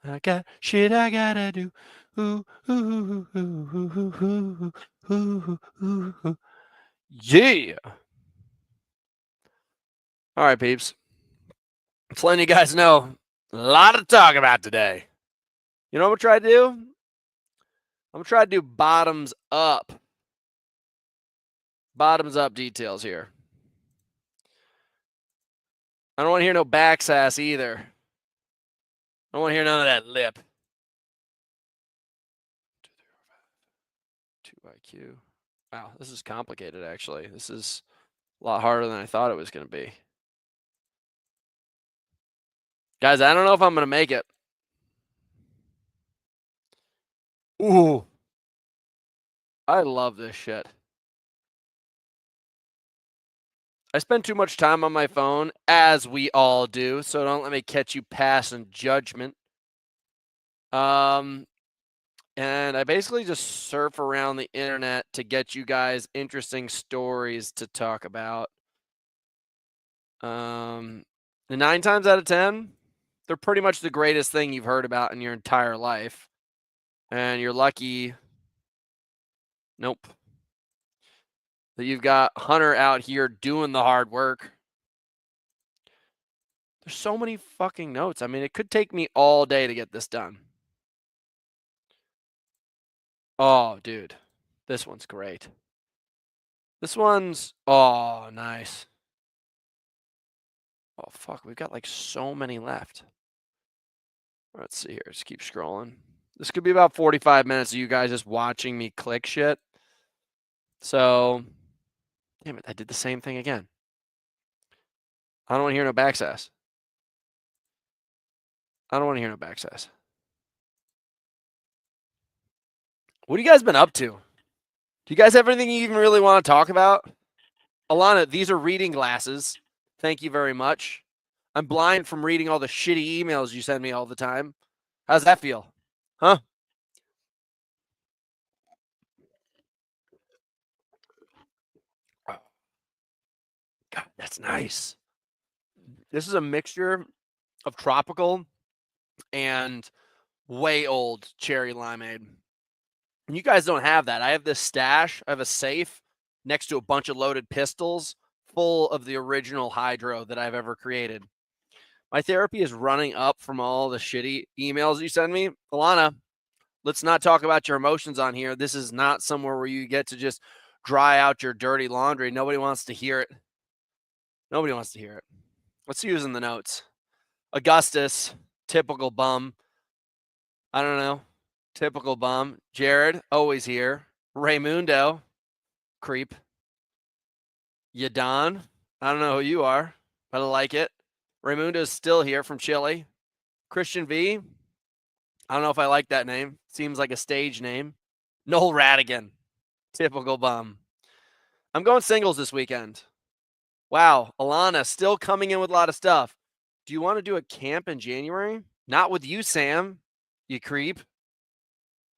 I got shit I gotta do. Ooh, ooh, ooh, ooh, ooh, ooh, ooh, ooh, ooh. Yeah. All right, peeps. Just letting you guys know, a lot to talk about today. You know what I'm gonna try to do? I'm gonna try to do bottoms up details here. I don't want to hear no back sass either. I don't want to hear none of that lip. 2IQ. Wow, this is complicated, actually. This is a lot harder than I thought it was going to be. Guys, I don't know if I'm going to make it. Ooh. I love this shit. I spend too much time on my phone, as we all do, so don't let me catch you passing judgment. And I basically just surf around the internet to get you guys interesting stories to talk about. And 9 times out of 10, they're pretty much the greatest thing you've heard about in your entire life. And you're lucky. Nope. That you've got Hunter out here doing the hard work. There's so many fucking notes. I mean, it could take me all day to get this done. Oh, dude. This one's great. This one's, oh, nice. Oh, fuck. We've got like so many left. Let's see here. Just keep scrolling. This could be about 45 minutes of you guys just watching me click shit. So, damn it. I did the same thing again. I don't want to hear no backsass. I don't want to hear no backsass. What have you guys been up to? Do you guys have anything you even really want to talk about? Alana, these are reading glasses. Thank you very much. I'm blind from reading all the shitty emails you send me all the time. How's that feel? Huh? God, that's nice. This is a mixture of tropical and way old cherry limeade. And you guys don't have that. I have this stash. I have a safe next to a bunch of loaded pistols full of the original hydro that I've ever created. My therapy is running up from all the shitty emails you send me. Alana, let's not talk about your emotions on here. This is not somewhere where you get to just dry out your dirty laundry. Nobody wants to hear it. Nobody wants to hear it. Let's use in the notes. Augustus, typical bum. I don't know. Typical bum. Jared, always here. Raymundo, creep. Yadon, I don't know who you are, but I like it. Raymundo's still here from Chile. Christian V, I don't know if I like that name. Seems like a stage name. Noel Radigan, typical bum. I'm going singles this weekend. Wow, Alana still coming in with a lot of stuff. Do you want to do a camp in January? Not with you, Sam, you creep.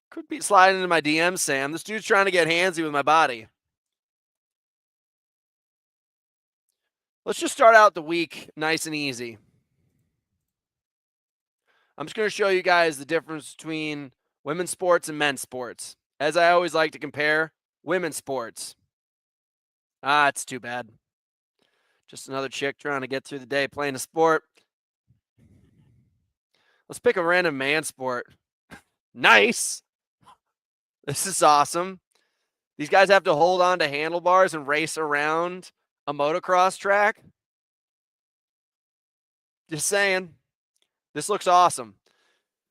Could be sliding into my DMs, Sam. This dude's trying to get handsy with my body. Let's just start out the week nice and easy. I'm just going to show you guys the difference between women's sports and men's sports. As I always like to compare, women's sports. It's too bad. Just another chick trying to get through the day playing a sport. Let's pick a random man sport. Nice. This is awesome. These guys have to hold on to handlebars and race around a motocross track. Just saying. This looks awesome.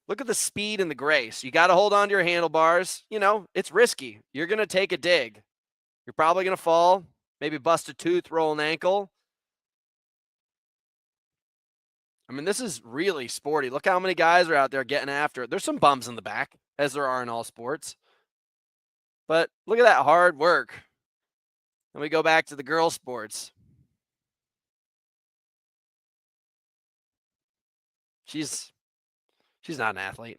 Look at the speed and the grace. You got to hold on to your handlebars. You know, it's risky. You're going to take a dig. You're probably going to fall, maybe bust a tooth, roll an ankle. I mean, this is really sporty. Look how many guys are out there getting after it. There's some bums in the back, as there are in all sports. But look at that hard work. And we go back to the girl sports. She's not an athlete.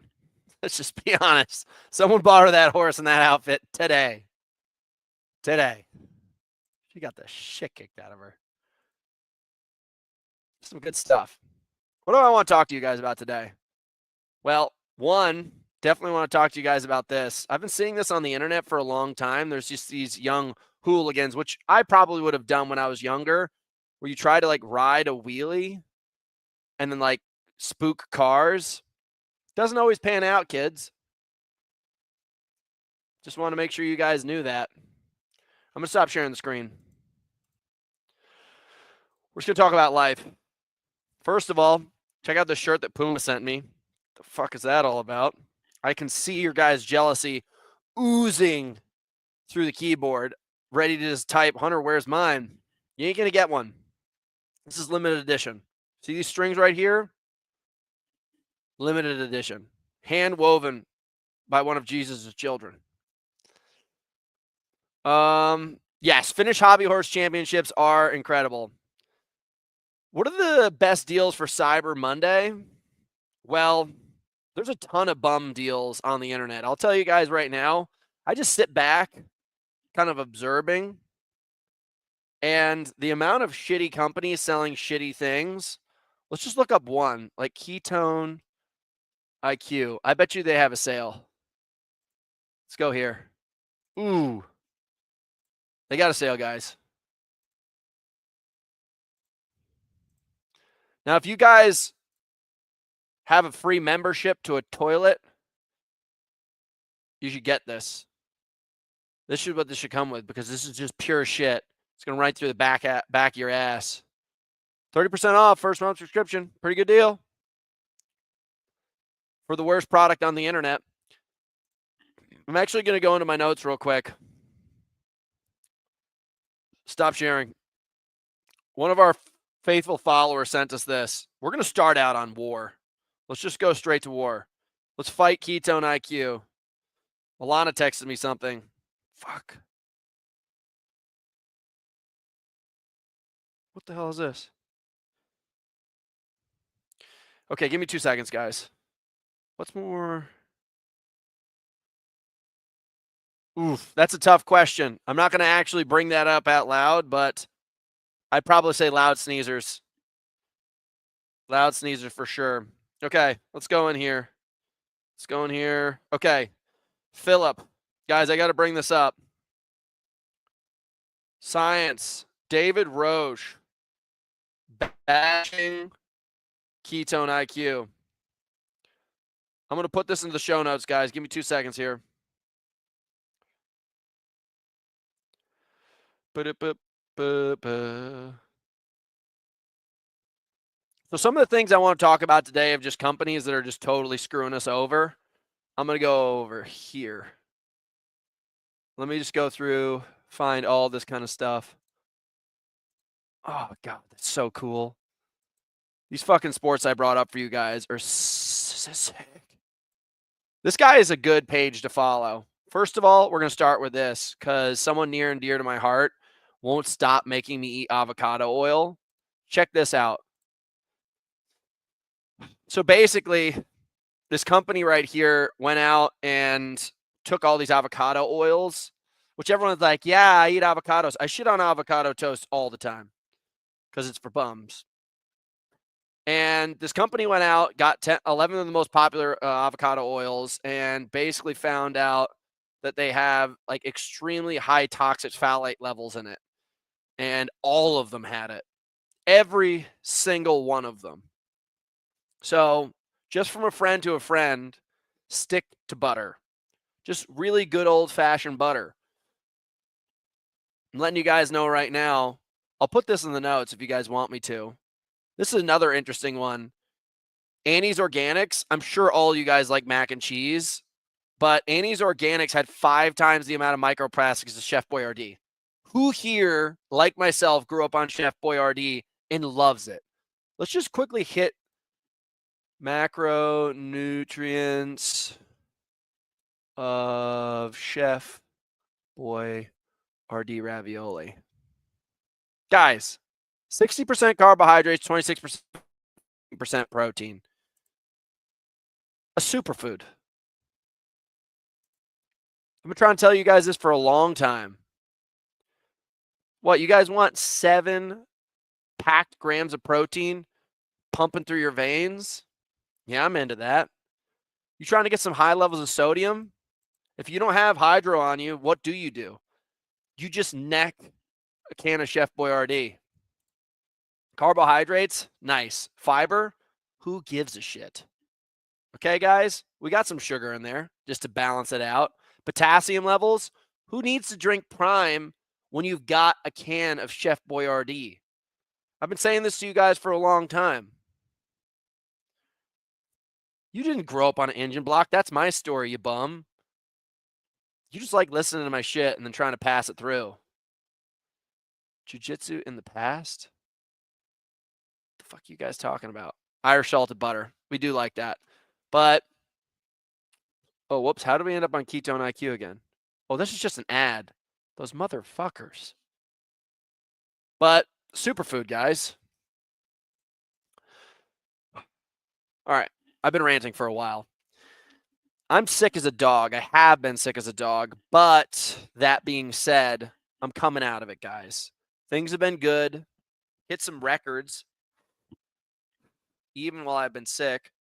Let's just be honest. Someone bought her that horse in that outfit today. She got the shit kicked out of her. Some good stuff. What do I want to talk to you guys about today? Well, one, definitely want to talk to you guys about this. I've been seeing this on the internet for a long time. There's just these young hooligans, which I probably would have done when I was younger, where you try to like ride a wheelie and then like spook cars. Doesn't always pan out, kids. Just want to make sure you guys knew that. I'm going to stop sharing the screen. We're just going to talk about life. First of all, check out the shirt that Puma sent me. The fuck is that all about? I can see your guys' jealousy oozing through the keyboard, ready to just type, Hunter, where's mine? You ain't going to get one. This is limited edition. See these strings right here? Limited edition. Hand woven by one of Jesus' children. Yes, Finnish hobby horse championships are incredible. What are the best deals for Cyber Monday? Well, there's a ton of bum deals on the internet. I'll tell you guys right now, I just sit back, kind of observing, and the amount of shitty companies selling shitty things, let's just look up one, like 𝗕𝗟𝗗𝗥 𝗦𝗽𝗏. I bet you they have a sale. Let's go here. Ooh. They got a sale, guys. Now, if you guys have a free membership to a toilet, you should get this. This is what this should come with, because this is just pure shit. It's going right through the back of your ass. 30% off first month subscription. Pretty good deal for the worst product on the internet. I'm actually going to go into my notes real quick. Stop sharing. One of our faithful followers sent us this. We're going to start out on war. Let's just go straight to war. Let's fight 𝗕𝗟𝗏. Alana texted me something. Fuck. What the hell is this? Okay, give me 2 seconds, guys. What's more? Oof, that's a tough question. I'm not going to actually bring that up out loud, but I'd probably say loud sneezers. Loud sneezers for sure. Okay, let's go in here. Let's go in here. Okay, Philip. Guys, I got to bring this up. Science. David Roche. Bashing 𝗕𝗟𝗏. I'm going to put this into the show notes, guys. Give me 2 seconds here. So some of the things I want to talk about today of just companies that are just totally screwing us over. I'm going to go over here. Let me just go through, find all this kind of stuff. Oh, God, that's so cool. These fucking sports I brought up for you guys are sick. This guy is a good page to follow. First of all, we're going to start with this because someone near and dear to my heart won't stop making me eat avocado oil. Check this out. So basically, this company right here went out and took all these avocado oils, which everyone's like, yeah, I eat avocados. I shit on avocado toast all the time because it's for bums. And this company went out, got 11 of the most popular avocado oils, and basically found out that they have like extremely high toxic phthalate levels in it. And all of them had it. Every single one of them. So just from a friend to a friend, stick to butter. Just really good old-fashioned butter. I'm letting you guys know right now. I'll put this in the notes if you guys want me to. This is another interesting one. Annie's Organics. I'm sure all you guys like mac and cheese, but Annie's Organics had 5 times the amount of microplastics as Chef Boyardee. Who here, like myself, grew up on Chef Boyardee and loves it? Let's just quickly hit macronutrients of Chef Boyardee ravioli. Guys, 60% carbohydrates, 26% protein. A superfood. I've been trying to tell you guys this for a long time. What, you guys want 7 packed grams of protein pumping through your veins? Yeah, I'm into that. You trying to get some high levels of sodium? If you don't have hydro on you, what do? You just neck a can of Chef Boyardee. Carbohydrates, nice. Fiber, who gives a shit? Okay, guys, we got some sugar in there just to balance it out. Potassium levels, who needs to drink Prime when you've got a can of Chef Boyardee? I've been saying this to you guys for a long time. You didn't grow up on an engine block. That's my story, you bum. You just like listening to my shit and then trying to pass it through. Jiu-jitsu in the past? What the fuck are you guys talking about? Irish salted butter. We do like that. But, oh, whoops. How do we end up on Ketone IQ again? Oh, this is just an ad. Those motherfuckers. But, superfood, guys. All right. I've been ranting for a while. I'm sick as a dog. I have been sick as a dog. But, that being said, I'm coming out of it, guys. Things have been good. Hit some records. Even while I've been sick.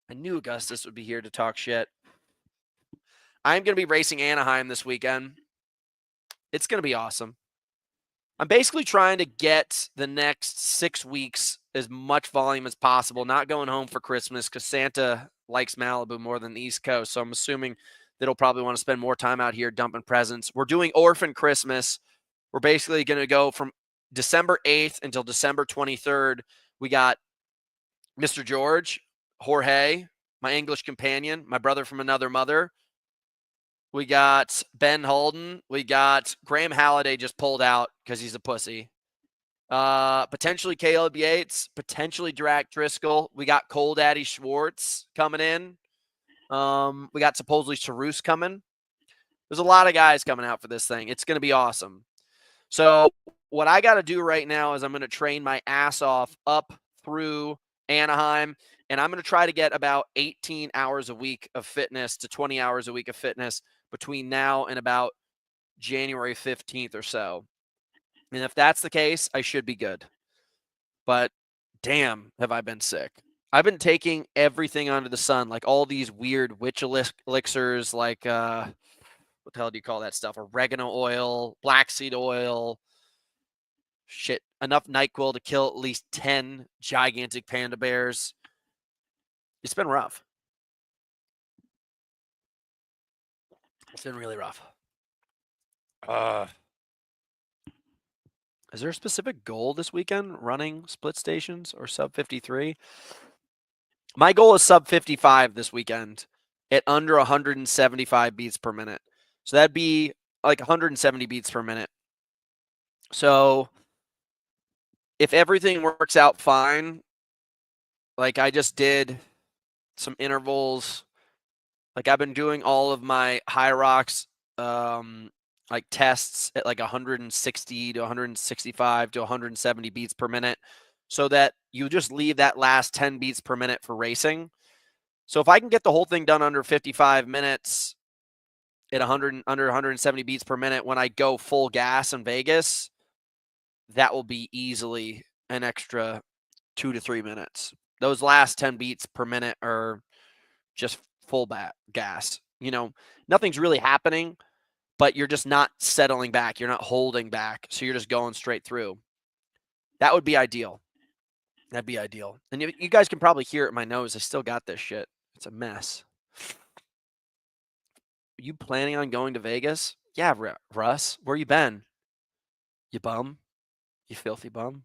I knew Augustus would be here to talk shit. I'm going to be racing Anaheim this weekend. It's going to be awesome. I'm basically trying to get the next 6 weeks as much volume as possible, not going home for Christmas because Santa likes Malibu more than the East Coast. So I'm assuming that he'll probably want to spend more time out here dumping presents. We're doing Orphan Christmas. We're basically going to go from December 8th until December 23rd. We got Mr. George, Jorge, my English companion, my brother from another mother. We got Ben Holden. We got Graham Halliday just pulled out because he's a pussy. Potentially Caleb Yates. Potentially Drac Driscoll. We got Cole Daddy Schwartz coming in. We got supposedly Charouse coming. There's a lot of guys coming out for this thing. It's going to be awesome. So what I got to do right now is I'm going to train my ass off up through Anaheim, and I'm going to try to get about 18 hours a week of fitness to 20 hours a week of fitness between now and about January 15th or so. And if that's the case, I should be good. But damn, have I been sick. I've been taking everything under the sun, like all these weird witch elixirs, like what the hell do you call that stuff? Oregano oil, black seed oil. Shit, enough NyQuil to kill at least 10 gigantic panda bears. It's been rough. It's been really rough. Is there a specific goal this weekend? Running split stations or sub 53? My goal is sub 55 this weekend at under 175 beats per minute. So that'd be like 170 beats per minute. So if everything works out fine, like I just did some intervals, like I've been doing all of my high rocks like tests at like 160 to 165 to 170 beats per minute so that you just leave that last 10 beats per minute for racing. So if I can get the whole thing done under 55 minutes at under 170 beats per minute when I go full gas in Vegas, that will be easily an extra 2 to 3 minutes. Those last 10 beats per minute are just full gas. You know, nothing's really happening, but you're just not settling back. You're not holding back. So you're just going straight through. That would be ideal. That'd be ideal. And you guys can probably hear it in my nose. I still got this shit. It's a mess. Are you planning on going to Vegas? Yeah, Russ. Where you been? You bum. You filthy bum.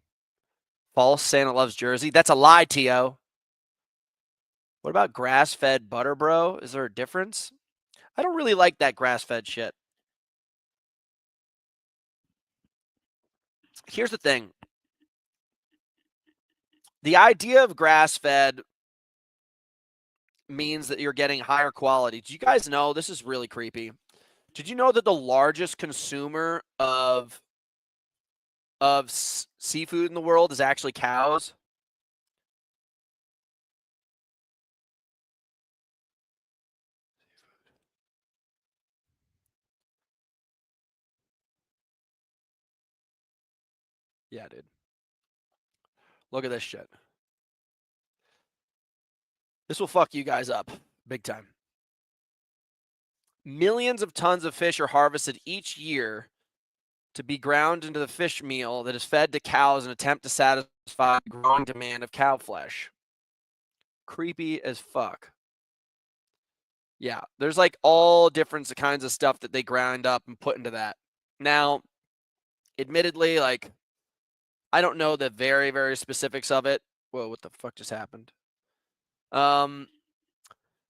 False Santa loves Jersey. That's a lie, T.O. What about grass-fed butter, bro? Is there a difference? I don't really like that grass-fed shit. Here's the thing. The idea of grass-fed means that you're getting higher quality. Did you guys know, this is really creepy. Did you know that the largest consumer of seafood in the world is actually cows? Yeah, dude. Look at this shit. This will fuck you guys up big time. Millions of tons of fish are harvested each year to be ground into the fish meal that is fed to cows in an attempt to satisfy the growing demand of cow flesh. Creepy as fuck. Yeah, there's like all different kinds of stuff that they grind up and put into that. Now, admittedly, like, I don't know the very, very specifics of it. Whoa, what the fuck just happened?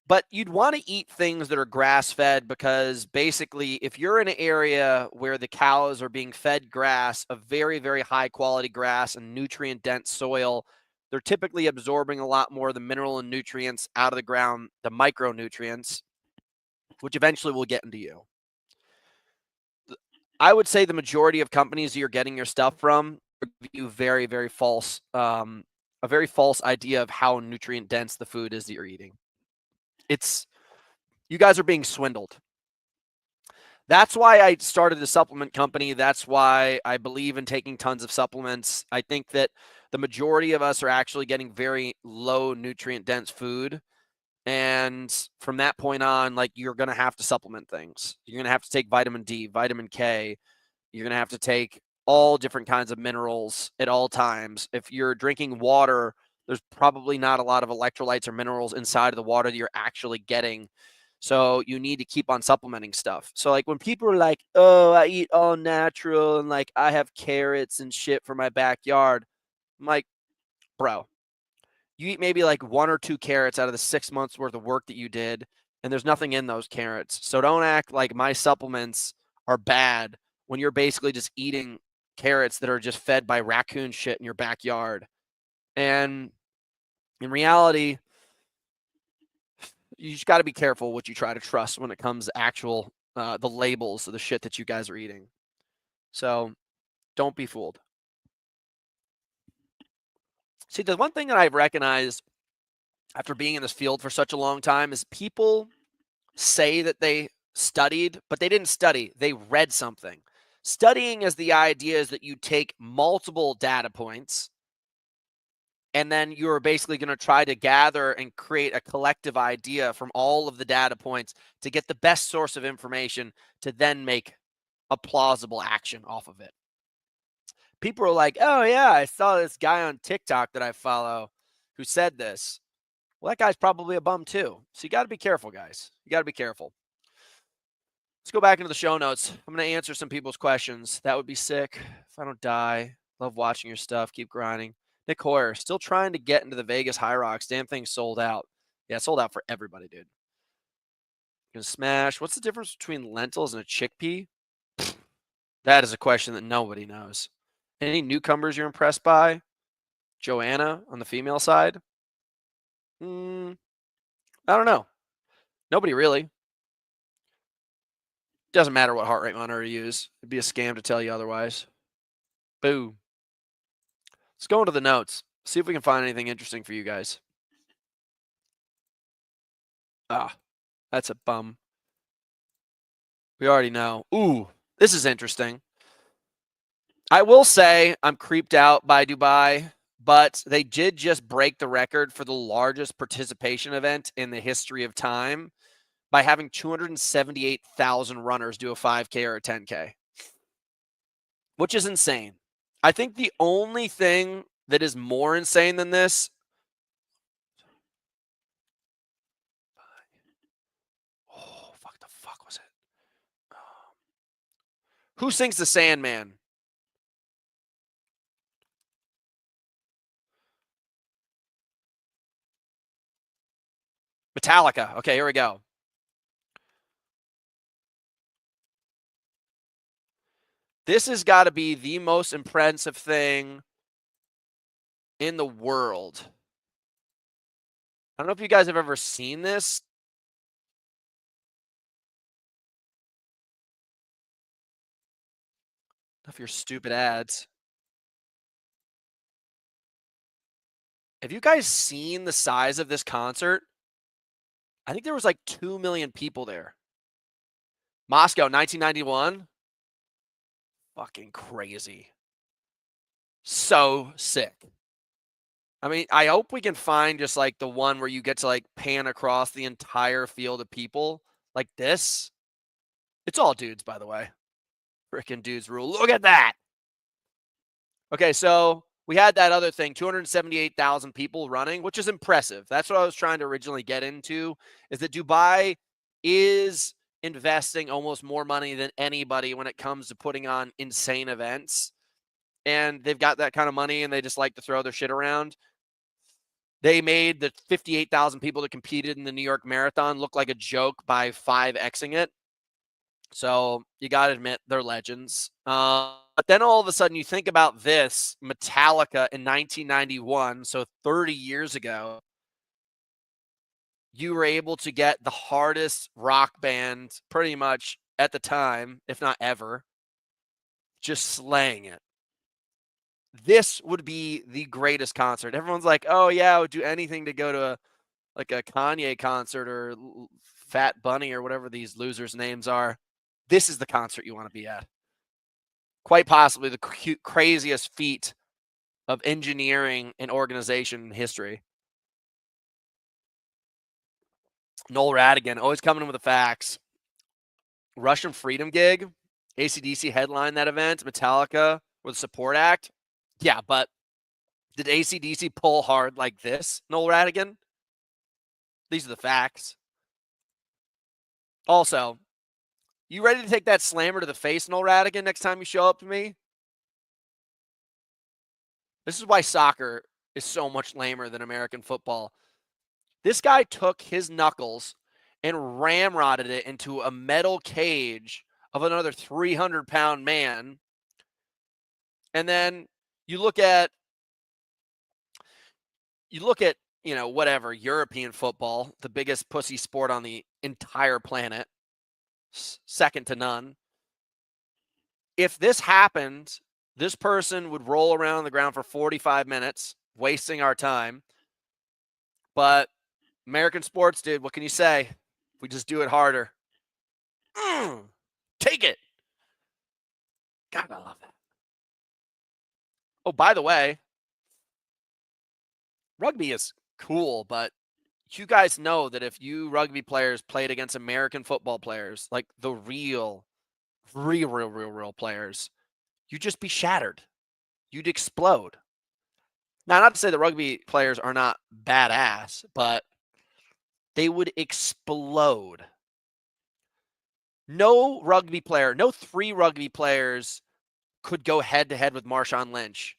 But you'd want to eat things that are grass-fed because basically if you're in an area where the cows are being fed grass, a very, very high-quality grass and nutrient-dense soil, they're typically absorbing a lot more of the mineral and nutrients out of the ground, the micronutrients, which eventually will get into you. I would say the majority of companies you're getting your stuff from give you very, very false, a very false idea of how nutrient-dense the food is that you're eating. You guys are being swindled. That's why I started a supplement company. That's why I believe in taking tons of supplements. I think that the majority of us are actually getting very low nutrient dense food. And from that point on, like, you're going to have to supplement things. You're going to have to take vitamin D, vitamin K. You're going to have to take all different kinds of minerals at all times. If you're drinking water, there's probably not a lot of electrolytes or minerals inside of the water that you're actually getting. So you need to keep on supplementing stuff. So like when people are like, oh, I eat all natural and like I have carrots and shit for my backyard. I'm like, bro, you eat maybe like 1 or 2 carrots out of the 6 months worth of work that you did, and there's nothing in those carrots. So don't act like my supplements are bad when you're basically just eating carrots that are just fed by raccoon shit in your backyard. And in reality, you just got to be careful what you try to trust when it comes to actual the labels of the shit that you guys are eating. So don't be fooled. See, the one thing that I've recognized after being in this field for such a long time is people say that they studied, but they didn't study. They read something. Studying is the idea is that you take multiple data points and then you're basically going to try to gather and create a collective idea from all of the data points to get the best source of information to then make a plausible action off of it. People are like, oh, yeah, I saw this guy on TikTok that I follow who said this. Well, that guy's probably a bum too. So you got to be careful, guys. You got to be careful. Let's go back into the show notes. I'm going to answer some people's questions. That would be sick if I don't die. Love watching your stuff. Keep grinding. Nick Hoyer, still trying to get into the Vegas High Rocks. Damn thing sold out. Yeah, sold out for everybody, dude. Gonna smash. What's the difference between lentils and a chickpea? That is a question that nobody knows. Any newcomers you're impressed by? Joanna on the female side? I don't know. Nobody really. Doesn't matter what heart rate monitor you use. It'd be a scam to tell you otherwise. Boo. Let's go into the notes. See if we can find anything interesting for you guys. Ah, that's a bum. We already know. Ooh, this is interesting. I will say I'm creeped out by Dubai, but they did just break the record for the largest participation event in the history of time by having 278,000 runners do a 5K or a 10K, which is insane. I think the only thing that is more insane than this. Oh, fuck, the fuck was it? Who sings the Sandman? Metallica. Okay, here we go. This has got to be the most impressive thing in the world. I don't know if you guys have ever seen this. Enough your stupid ads. Have you guys seen the size of this concert? I think there was like 2 million people there. Moscow, 1991. Fucking crazy. So sick. I mean, I hope we can find just like the one where you get to like pan across the entire field of people like this. It's all dudes, by the way. Freaking dudes rule. Look at that. Okay, so we had that other thing, 278,000 people running, which is impressive. That's what I was trying to originally get into, is that Dubai is investing almost more money than anybody when it comes to putting on insane events. And they've got that kind of money and they just like to throw their shit around. They made the 58,000 people that competed in the New York Marathon look like a joke by 5Xing it. So you got to admit, they're legends. But then all of a sudden you think about this, Metallica in 1991, so 30 years ago, you were able to get the hardest rock band pretty much at the time, if not ever, just slaying it. This would be the greatest concert. Everyone's like, oh yeah, I would do anything to go to a Kanye concert or Fat Bunny or whatever these losers' names are. This is the concert you want to be at. Quite possibly the craziest feat of engineering and organization in history. 𝗨𝗕𝗵𝗵𝗏, always coming in with the facts. Russian Freedom gig, AC/DC headlined that event, Metallica with a support act. Yeah, but did AC/DC pull hard like this, 𝗨𝗕𝗵𝗵𝗏? These are the facts. Also, you ready to take that slammer to the face, 𝗨𝗕𝗵𝗵𝗏, next time you show up to me? This is why soccer is so much lamer than American football. This guy took his knuckles and ramrodded it into a metal cage of another 300-pound man. And then you look at, you know, whatever, European football, the biggest pussy sport on the entire planet, second to none. If this happened, this person would roll around on the ground for 45 minutes, wasting our time. But American sports, dude, what can you say? We just do it harder. Take it. God, I love that. Oh, by the way, rugby is cool, but you guys know that if you rugby players played against American football players, like the real players, you'd just be shattered. You'd explode. Now, not to say that rugby players are not badass, but they would explode. No rugby player, no 3 rugby players could go head-to-head with Marshawn Lynch.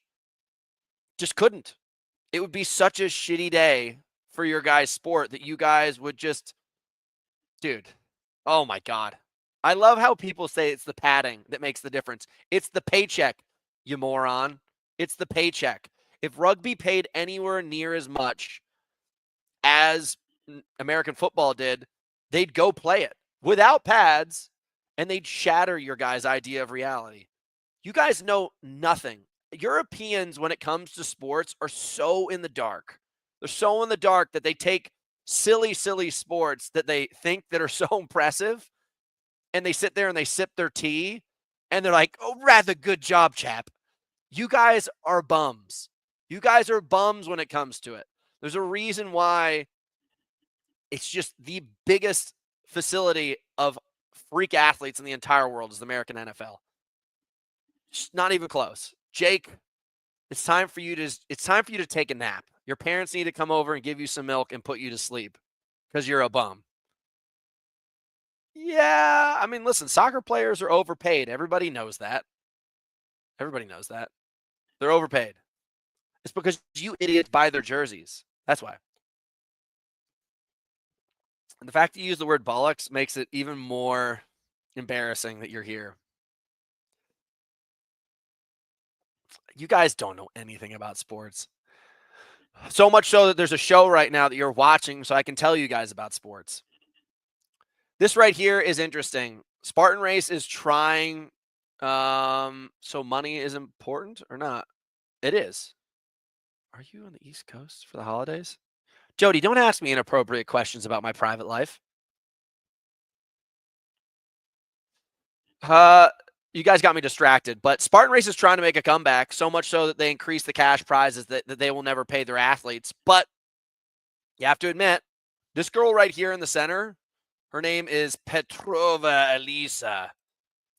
Just couldn't. It would be such a shitty day for your guys' sport that you guys would just, dude, oh my God. I love how people say it's the padding that makes the difference. It's the paycheck, you moron. It's the paycheck. If rugby paid anywhere near as much as American football did, they'd go play it without pads, and they'd shatter your guys' idea of reality. You guys know nothing. Europeans, when it comes to sports, are so in the dark. They're so in the dark that they take silly sports that they think that are so impressive, and they sit there and they sip their tea, and they're like, oh, rather good job, chap. You guys are bums. You guys are bums when it comes to it. There's a reason why it's just the biggest facility of freak athletes in the entire world is the American NFL. It's not even close. Jake, it's time for you to take a nap. Your parents need to come over and give you some milk and put you to sleep because you're a bum. Yeah, I mean, listen, soccer players are overpaid. Everybody knows that. Everybody knows that. They're overpaid. It's because you idiots buy their jerseys. That's why. And the fact that you use the word bollocks makes it even more embarrassing that you're here. You guys don't know anything about sports. So much so that there's a show right now that you're watching, so I can tell you guys about sports. This right here is interesting. Spartan Race is trying. So money is important or not? It is. Are you on the East Coast for the holidays? Jody, don't ask me inappropriate questions about my private life. You guys got me distracted, but Spartan Race is trying to make a comeback, so much so that they increase the cash prizes that they will never pay their athletes. But you have to admit, this girl right here in the center, her name is Petrova Elisa.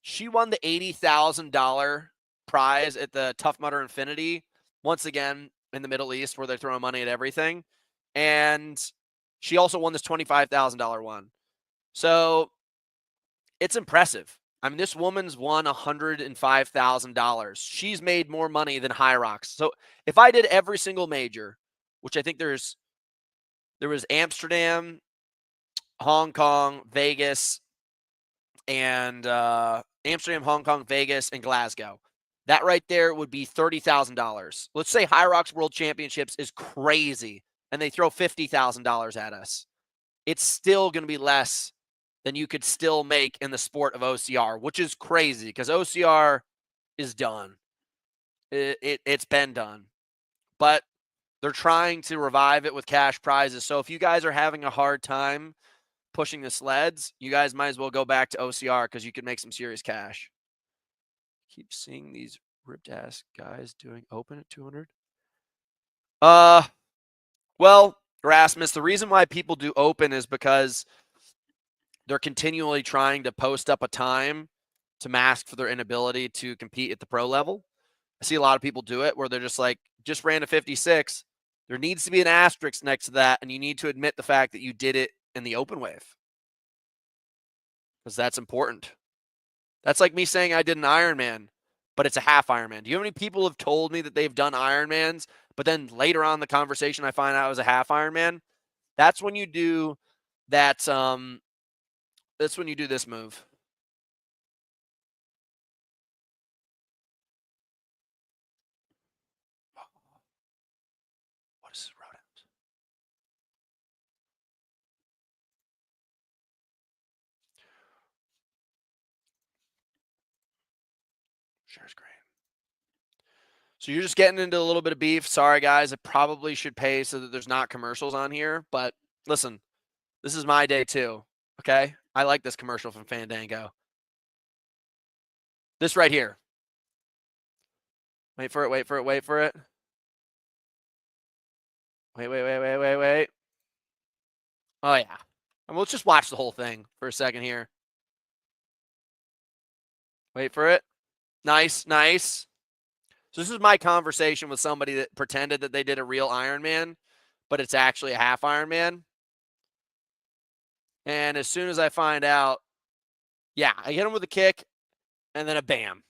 She won the $80,000 prize at the Tough Mudder Infinity, once again in the Middle East where they're throwing money at everything. And she also won this $25,000 one. So it's impressive. I mean, this woman's won $105,000. She's made more money than HYROX. So if I did every single major, which I think there was Amsterdam, Hong Kong, Vegas, and Amsterdam, Hong Kong, Vegas, and Glasgow. That right there would be $30,000. Let's say HYROX World Championships is crazy, and they throw $50,000 at us. It's still going to be less than you could still make in the sport of OCR, which is crazy because OCR is done. It's been done. But they're trying to revive it with cash prizes. So if you guys are having a hard time pushing the sleds, you guys might as well go back to OCR because you can make some serious cash. Keep seeing these ripped ass guys doing open at 200. Well, Erasmus, the reason why people do open is because they're continually trying to post up a time to mask for their inability to compete at the pro level. I see a lot of people do it where they're just like, just ran a 56. There needs to be an asterisk next to that, and you need to admit the fact that you did it in the open wave. Because that's important. That's like me saying I did an Ironman, but it's a half Ironman. Do you know how many people have told me that they've done Ironmans, but then later on in the conversation I find out it was a half Ironman? That's when you do that. That's when you do this move. What is this roadhouse? Sure is great. So you're just getting into a little bit of beef. Sorry, guys. I probably should pay so that there's not commercials on here. But listen, this is my day too. Okay? I like this commercial from Fandango. This right here. Wait for it, wait for it, wait for it. Wait. Oh, yeah. I mean, let's just watch the whole thing for a second here. Wait for it. Nice, nice. So this is my conversation with somebody that pretended that they did a real Ironman, but it's actually a half Ironman. And as soon as I find out, yeah, I hit them with a kick and then a bam.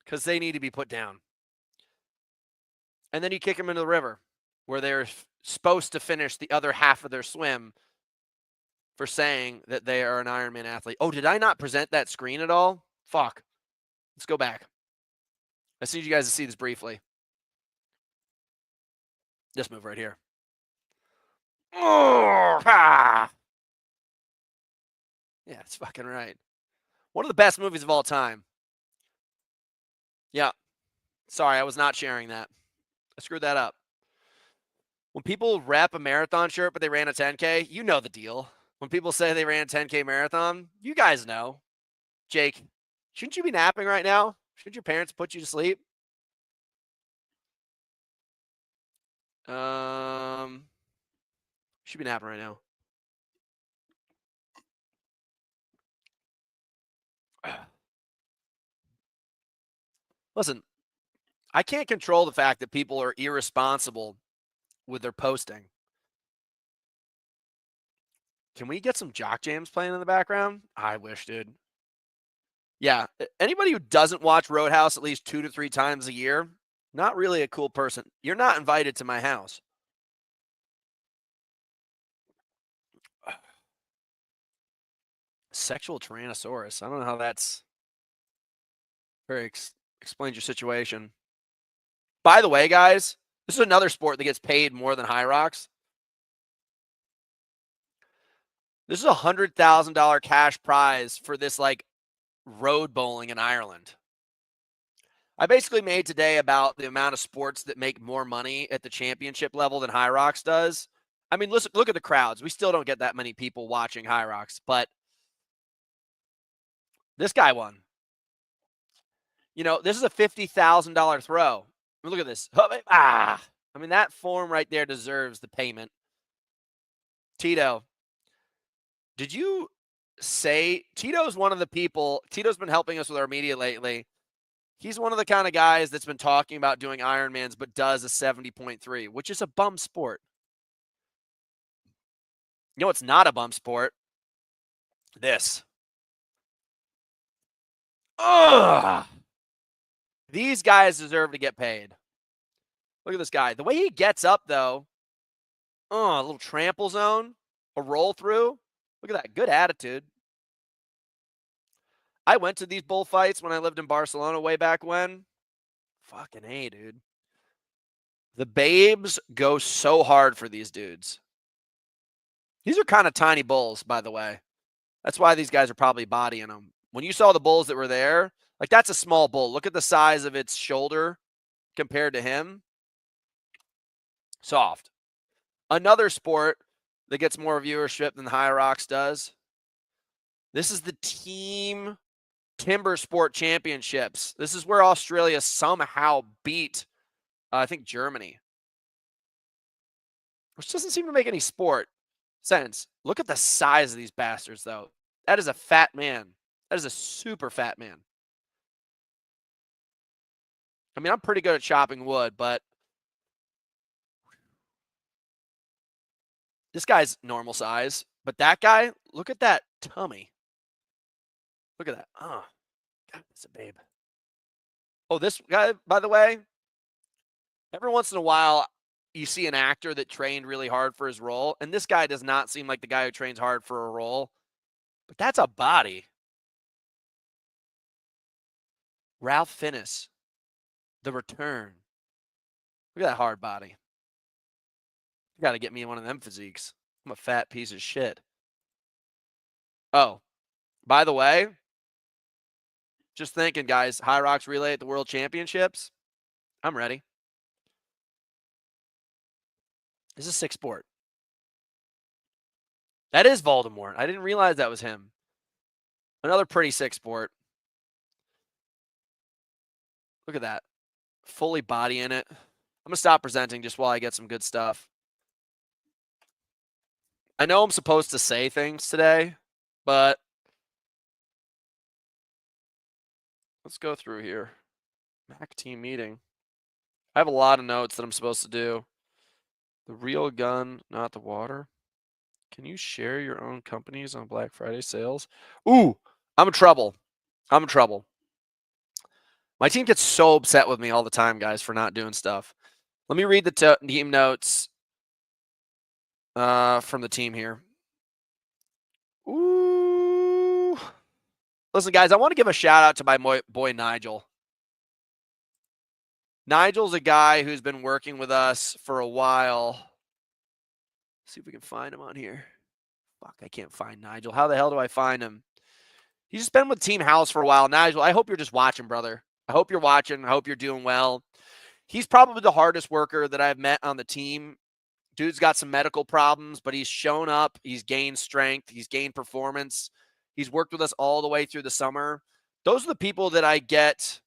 Because they need to be put down. And then you kick them into the river where they're supposed to finish the other half of their swim for saying that they are an Ironman athlete. Oh, did I not present that screen at all? Fuck. Let's go back. I just need you guys to see this briefly. This move right here. Oh, ah. Yeah, it's fucking right. One of the best movies of all time. Yeah. Sorry, I was not sharing that. I screwed that up. When people rep a marathon shirt, but they ran a 10K, you know the deal. When people say they ran a 10K marathon, you guys know. Jake, shouldn't you be napping right now? Shouldn't your parents put you to sleep? Should be napping right now. Listen, I can't control the fact that people are irresponsible with their posting. Can we get some jock jams playing in the background? I wish, dude. Yeah, anybody who doesn't watch Roadhouse at least 2 to 3 times a year, not really a cool person. You're not invited to my house. Sexual Tyrannosaurus. I don't know how that's very explains your situation. By the way, guys, this is another sport that gets paid more than HYROX. This is $100,000 cash prize for this like road bowling in Ireland. I basically made today about the amount of sports that make more money at the championship level than HYROX does. I mean, listen, look at the crowds. We still don't get that many people watching HYROX, but this guy won. You know, this is a $50,000 throw. I mean, look at this. I mean, that form right there deserves the payment. Tito, did you say Tito's one of the people? Tito's been helping us with our media lately. He's one of the kind of guys that's been talking about doing Ironmans, but does a 70.3, which is a bum sport. You know, it's not a bum sport. This. Ugh. These guys deserve to get paid. Look at this guy. The way he gets up, though. A little trample zone, a roll through. Look at that. Good attitude. I went to these bullfights when I lived in Barcelona way back when. Fucking A, dude. The babes go so hard for these dudes. These are kind of tiny bulls, by the way. That's why these guys are probably bodying them. When you saw the bulls that were there, like that's a small bull. Look at the size of its shoulder compared to him. Soft. Another sport that gets more viewership than 𝗲𝗄𝗏 does. This is the Team Timber Sport Championships. This is where Australia somehow beat, I think, Germany. Which doesn't seem to make any sport sense. Look at the size of these bastards, though. That is a fat man. That is a super fat man. I mean, I'm pretty good at chopping wood, but this guy's normal size. But that guy, look at that tummy. Look at that. Oh, God, that's a babe. Oh, this guy, by the way, every once in a while, you see an actor that trained really hard for his role, and this guy does not seem like the guy who trains hard for a role, but that's a body. 𝗷𝗵𝗸𝗁𝗲, The Return. Look at that hard body. You got to get me one of them physiques. I'm a fat piece of shit. Oh, by the way, just thinking, guys, 𝗲𝗏𝗏's relay at the World Championships. I'm ready. This is a sick sport. That is Voldemort. I didn't realize that was him. Another pretty sick sport. Look at that. Fully body in it. I'm going to stop presenting just while I get some good stuff. I know I'm supposed to say things today, but let's go through here. Mac team meeting. I have a lot of notes that I'm supposed to do. The real gun, not the water. Can you share your own companies on Black Friday sales? Ooh, I'm in trouble. I'm in trouble. My team gets so upset with me all the time, guys, for not doing stuff. Let me read the team notes from the team here. Ooh. Listen, guys, I want to give a shout out to my boy Nigel. Nigel's a guy who's been working with us for a while. Let's see if we can find him on here. Fuck, I can't find Nigel. How the hell do I find him? He's just been with Team House for a while. Nigel, I hope you're just watching, brother. I hope you're watching. I hope you're doing well. He's probably the hardest worker that I've met on the team. Dude's got some medical problems, but he's shown up. He's gained strength. He's gained performance. He's worked with us all the way through the summer. Those are the people that I get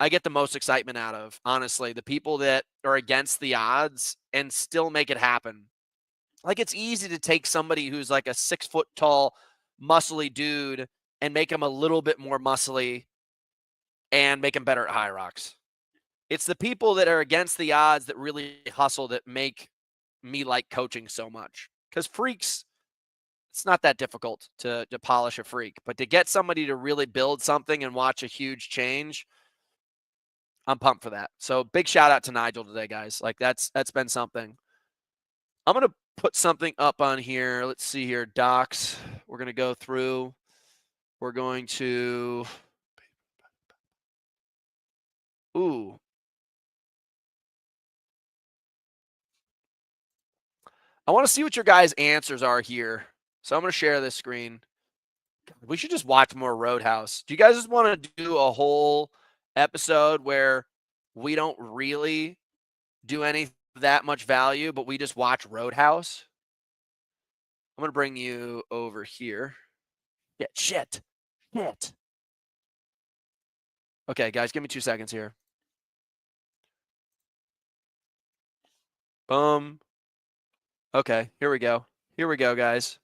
the most excitement out of, honestly. The people that are against the odds and still make it happen. Like, it's easy to take somebody who's like a 6 foot tall, muscly dude and make him a little bit more muscly and make him better at 𝗲𝗏𝗏. It's the people that are against the odds that really hustle that make me like coaching so much. Because freaks, it's not that difficult to polish a freak. But to get somebody to really build something and watch a huge change, I'm pumped for that. So big shout out to Nigel today, guys. Like, that's been something. I'm going to put something up on here. Let's see here. Docs. We're going to go through. We're going to. Ooh. I want to see what your guys' answers are here. So I'm going to share this screen. We should just watch more Roadhouse. Do you guys just want to do a whole episode where we don't really do any that much value, but we just watch Roadhouse? I'm going to bring you over here. Yeah, shit. Okay, guys, give me 2 seconds here. Boom. Okay, here we go. Here we go, guys.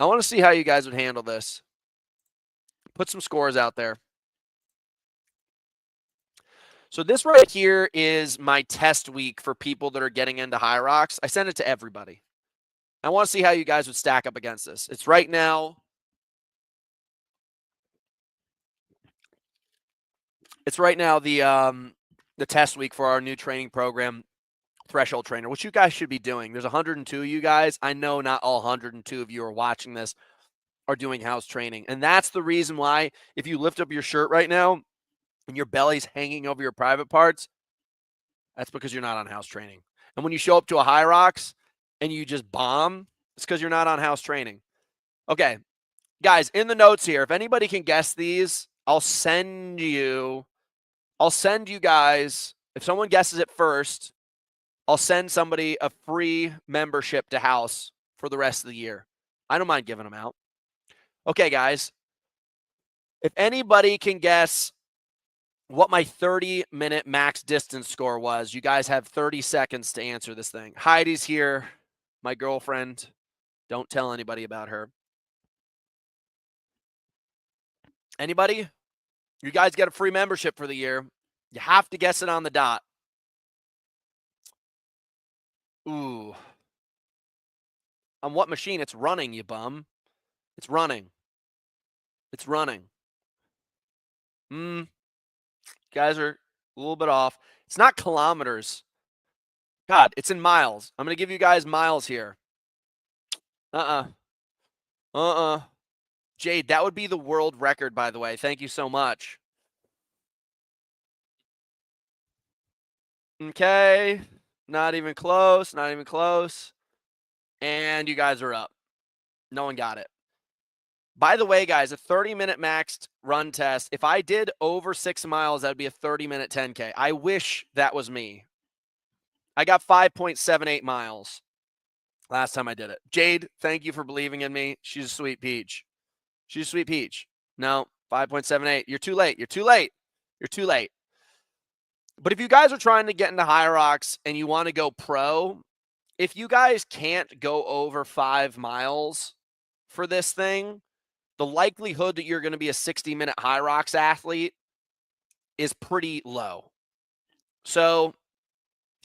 I want to see how you guys would handle this. Put some scores out there. So this right here is my test week for people that are getting into High Rocks. I send it to everybody. I want to see how you guys would stack up against this. It's right now. It's right now the test week for our new training program, Threshold Trainer, which you guys should be doing. There's 102 of you guys. I know not all 102 of you are watching this are doing house training. And that's the reason why if you lift up your shirt right now and your belly's hanging over your private parts, that's because you're not on house training. And when you show up to a High Rocks and you just bomb, it's because you're not on house training. Okay, guys, in the notes here, if anybody can guess these, I'll send you guys, if someone guesses it first, I'll send somebody a free membership to house for the rest of the year. I don't mind giving them out. Okay, guys, if anybody can guess what my 30-minute max distance score was, you guys have 30 seconds to answer this thing. Heidi's here, my girlfriend. Don't tell anybody about her. Anybody? You guys get a free membership for the year. You have to guess it on the dot. Ooh. On what machine? It's running, you bum. It's running. It's running. Guys are a little bit off. It's not kilometers. God, it's in miles. I'm going to give you guys miles here. Jade, that would be the world record, by the way. Thank you so much. Okay. Not even close. Not even close. And you guys are up. No one got it. By the way, guys, a 30-minute maxed run test. If I did over 6 miles, that would be a 30-minute 10K. I wish that was me. I got 5.78 miles last time I did it. Jade, thank you for believing in me. She's a sweet peach. She's a sweet peach. No, 5.78. You're too late. You're too late. You're too late. But if you guys are trying to get into High Rocks and you want to go pro, if you guys can't go over 5 miles for this thing, the likelihood that you're going to be a 60-minute High Rocks athlete is pretty low. So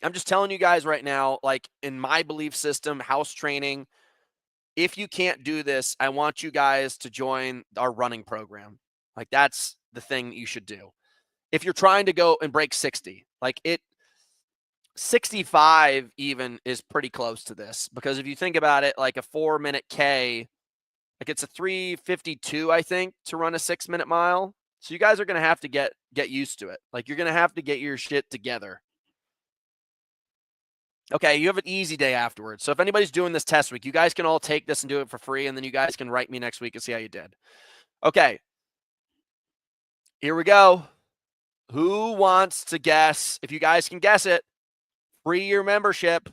I'm just telling you guys right now, like in my belief system, house training, if you can't do this, I want you guys to join our running program. Like that's the thing that you should do. If you're trying to go and break 60, like 65 even is pretty close to this, because if you think about it, like a 4-minute K, like it's a 3:52, I think, to run a 6-minute mile. So you guys are going to have to get used to it. Like you're going to have to get your shit together. Okay, you have an easy day afterwards. So if anybody's doing this test week, you guys can all take this and do it for free, and then you guys can write me next week and see how you did. Okay. Here we go. Who wants to guess? If you guys can guess it, free your membership.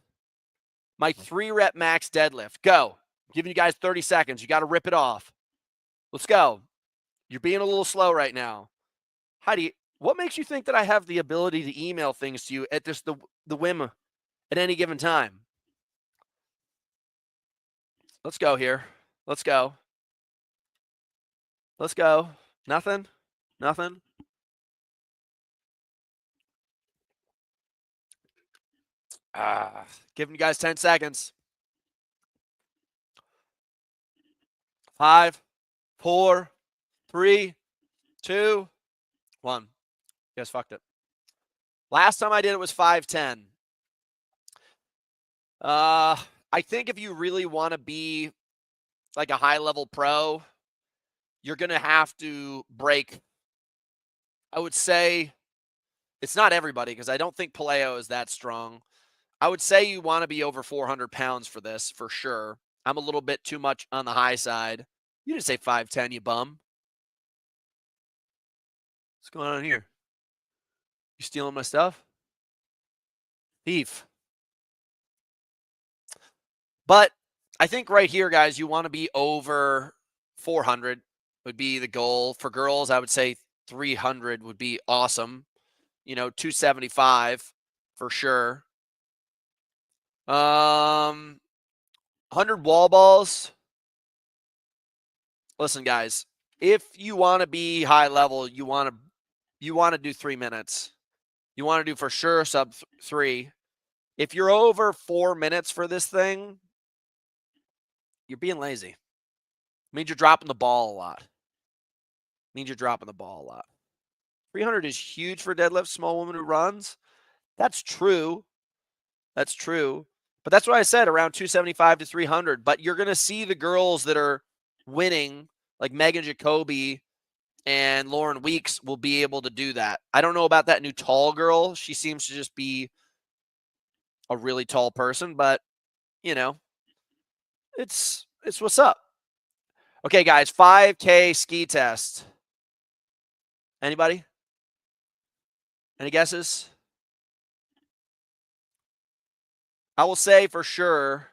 My 3-rep max deadlift. Go. I'm giving you guys 30 seconds. You got to rip it off. Let's go. You're being a little slow right now. Heidi, what makes you think that I have the ability to email things to you at just the whim at any given time? Let's go here. Let's go. Let's go. Nothing? Nothing? Giving you guys 10 seconds. 5, 4, 3, 2, 1. You guys fucked it. Last time I did it was 5:10. I think if you really want to be like a high-level pro, you're going to have to break, I would say, it's not everybody because I don't think paleo is that strong. I would say you want to be over 400 pounds for this, for sure. I'm a little bit too much on the high side. You didn't say 5'10", you bum. What's going on here? You stealing my stuff? Thief. But I think right here, guys, you want to be over 400 would be the goal. For girls, I would say 300 would be awesome. You know, 275 for sure. 100 wall balls. Listen, guys, if you want to be high level, you want to do 3 minutes. You want to do for sure sub 3. If you're over 4 minutes for this thing, you're being lazy. It means you're dropping the ball a lot. 300 is huge for deadlift, small woman who runs. That's true. That's true. But that's what I said, around 275 to 300. But you're going to see the girls that are winning, like Megan Jacoby and Lauren Weeks, will be able to do that. I don't know about that new tall girl. She seems to just be a really tall person, but, you know, it's what's up. Okay, guys, 5K ski test. Anybody? Any guesses? I will say for sure.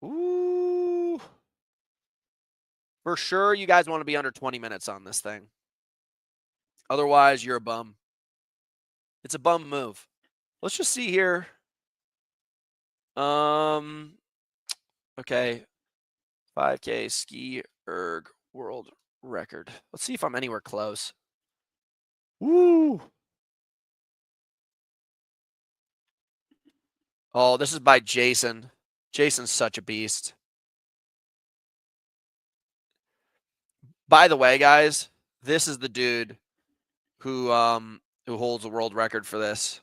Ooh. For sure, you guys want to be under 20 minutes on this thing. Otherwise, you're a bum. It's a bum move. Let's just see here. Okay. 5K ski erg world record. Let's see if I'm anywhere close. Woo. Oh, this is by Jason. Jason's such a beast. By the way, guys, this is the dude who holds the world record for this.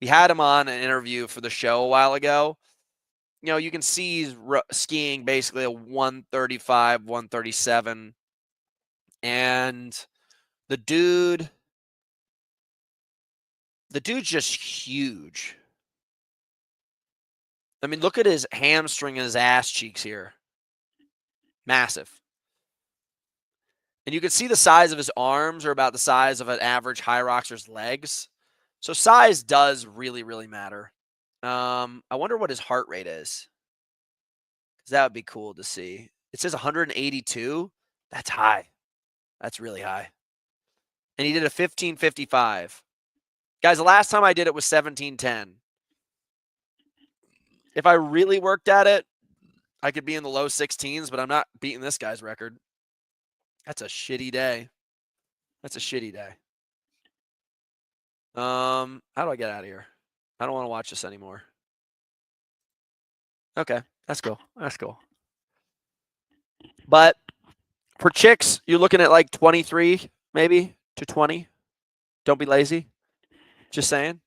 We had him on an interview for the show a while ago. You know, you can see he's skiing basically a 135, 137. And the dude's just huge. I mean, look at his hamstring and his ass cheeks here. Massive. And you can see the size of his arms are about the size of an average high roxer's legs. So size does really, really matter. I wonder what his heart rate is. Because that would be cool to see. It says 182. That's high. That's really high. And he did a 15:55. Guys, the last time I did it was 17:10. If I really worked at it, I could be in the low 16s, but I'm not beating this guy's record. That's a shitty day. That's a shitty day. How do I get out of here? I don't want to watch this anymore. Okay, that's cool. That's cool. But for chicks, you're looking at like 23 maybe to 20. Don't be lazy. Just saying.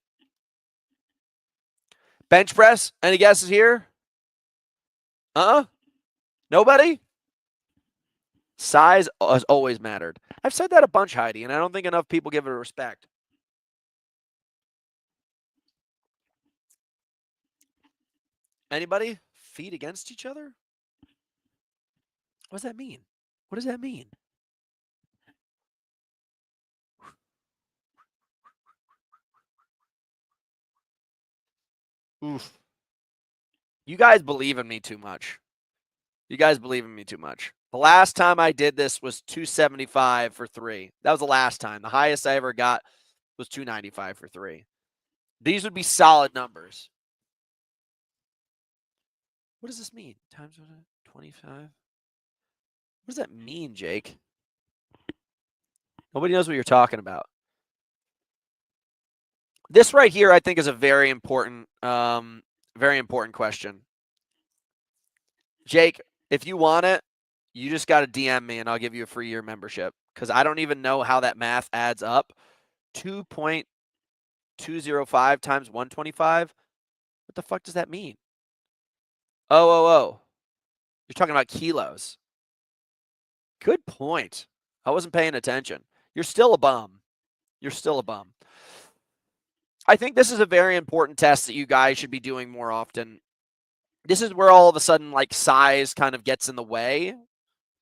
Bench press. Any guesses here? Nobody? Size has always mattered. I've said that a bunch, Heidi, and I don't think enough people give it respect. Anybody? Feet against each other? What does that mean? What does that mean? Oof. You guys believe in me too much. You guys believe in me too much. The last time I did this was 275 for 3. That was the last time. The highest I ever got was 295 for 3. These would be solid numbers. What does this mean? Times 25? What does that mean, Jake? Nobody knows what you're talking about. This right here, I think, is a very important question. Jake, if you want it, you just got to DM me and I'll give you a free year membership because I don't even know how that math adds up. 2.205 times 125. What the fuck does that mean? Oh. You're talking about kilos. Good point. I wasn't paying attention. You're still a bum. You're still a bum. I think this is a very important test that you guys should be doing more often. This is where all of a sudden, like, size kind of gets in the way.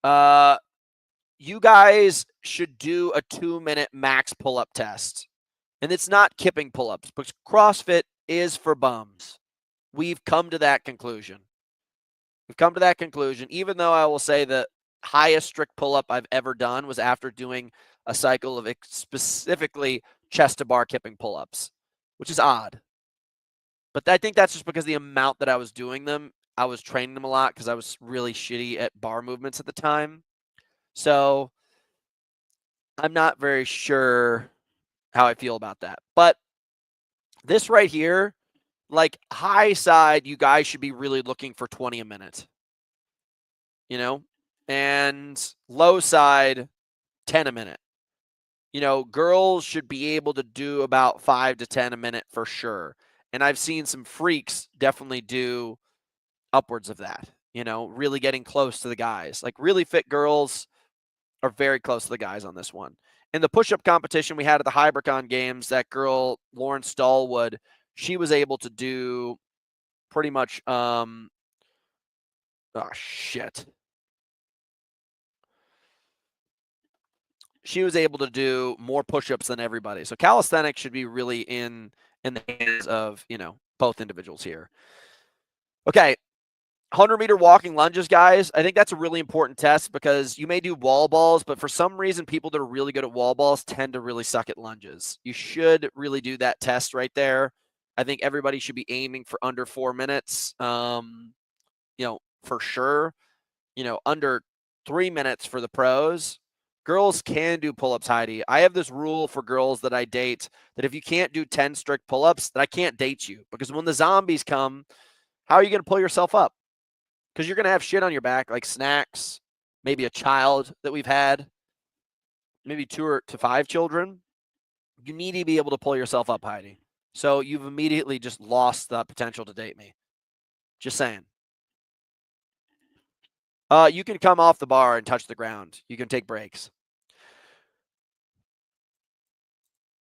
You guys should do a 2-minute max pull-up test. And it's not kipping pull-ups, but CrossFit is for bums. We've come to that conclusion. Even though I will say that highest strict pull-up I've ever done was after doing a cycle of specifically chest to bar kipping pull-ups, which is odd. But I think that's just because the amount that I was doing them, I was training them a lot because I was really shitty at bar movements at the time. So I'm not very sure how I feel about that. But this right here, like high side, you guys should be really looking for 20 a minute, you know, and low side, 10 a minute. You know, girls should be able to do about 5 to 10 a minute for sure. And I've seen some freaks definitely do upwards of that, you know, really getting close to the guys. Like really fit girls are very close to the guys on this one. In the push-up competition we had at the 𝗕𝗿𝗏 games, that girl, Lauren Stallwood, she was able to do pretty much, oh, shit. She was able to do more push-ups than everybody. So calisthenics should be really in the hands of, you know, both individuals here. Okay, 100-meter walking lunges, guys. I think that's a really important test because you may do wall balls, but for some reason, people that are really good at wall balls tend to really suck at lunges. You should really do that test right there. I think everybody should be aiming for under 4 minutes, you know, for sure. You know, under 3 minutes for the pros. Girls can do pull-ups, Heidi. I have this rule for girls that I date that if you can't do 10 strict pull-ups, then I can't date you. Because when the zombies come, how are you going to pull yourself up? Because you're going to have shit on your back, like snacks, maybe a child that we've had, maybe 2 to 5 children. You need to be able to pull yourself up, Heidi. So you've immediately just lost the potential to date me. Just saying. You can come off the bar and touch the ground. You can take breaks.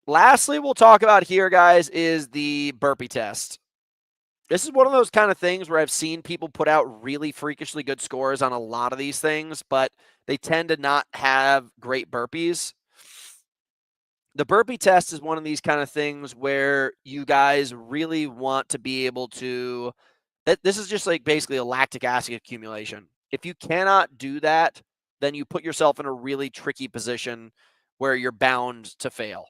Lastly, we'll talk about here, guys, is the burpee test. This is one of those kind of things where I've seen people put out really freakishly good scores on a lot of these things, but they tend to not have great burpees. The burpee test is one of these kind of things where you guys really want to be able to, this is just like basically a lactic acid accumulation. If you cannot do that, then you put yourself in a really tricky position where you're bound to fail.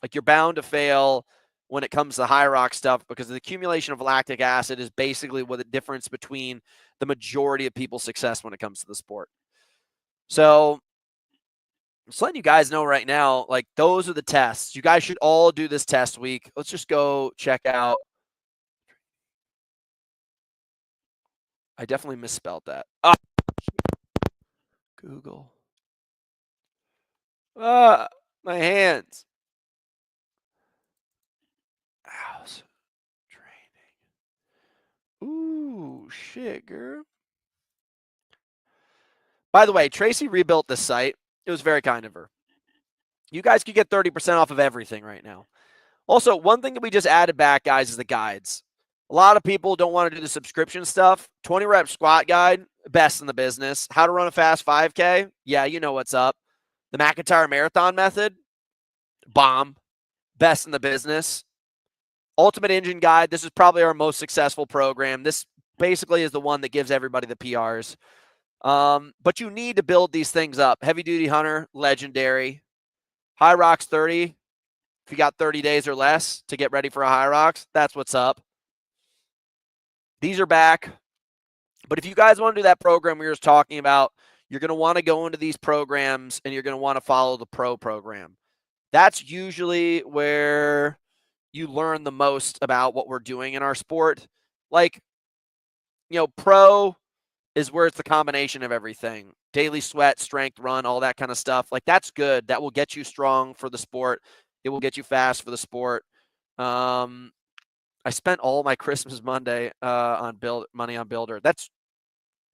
Like you're bound to fail when it comes to high rock stuff because the accumulation of lactic acid is basically what the difference between the majority of people's success when it comes to the sport. So just letting you guys know right now, like those are the tests. You guys should all do this test week. Let's just go check out. I definitely misspelled that. Oh, Google. My hands. House training. Ooh, shit, girl. By the way, Tracy rebuilt this site. It was very kind of her. You guys could get 30% off of everything right now. Also, one thing that we just added back, guys, is the guides. A lot of people don't want to do the subscription stuff. 20 rep squat guide, best in the business. How to run a fast 5K? Yeah, you know what's up. The McIntyre Marathon Method? Bomb. Best in the business. Ultimate Engine Guide. This is probably our most successful program. This basically is the one that gives everybody the PRs. But you need to build these things up. Heavy Duty Hunter, legendary. High Rocks 30. If you got 30 days or less to get ready for a High Rocks, that's what's up. These are back. But if you guys want to do that program we were just talking about, you're going to want to go into these programs and you're going to want to follow the pro program. That's usually where you learn the most about what we're doing in our sport. Like, you know, pro is where it's the combination of everything. Daily sweat, strength, run, all that kind of stuff. Like, that's good. That will get you strong for the sport. It will get you fast for the sport. I spent all my Christmas Monday on money on Builder. That's,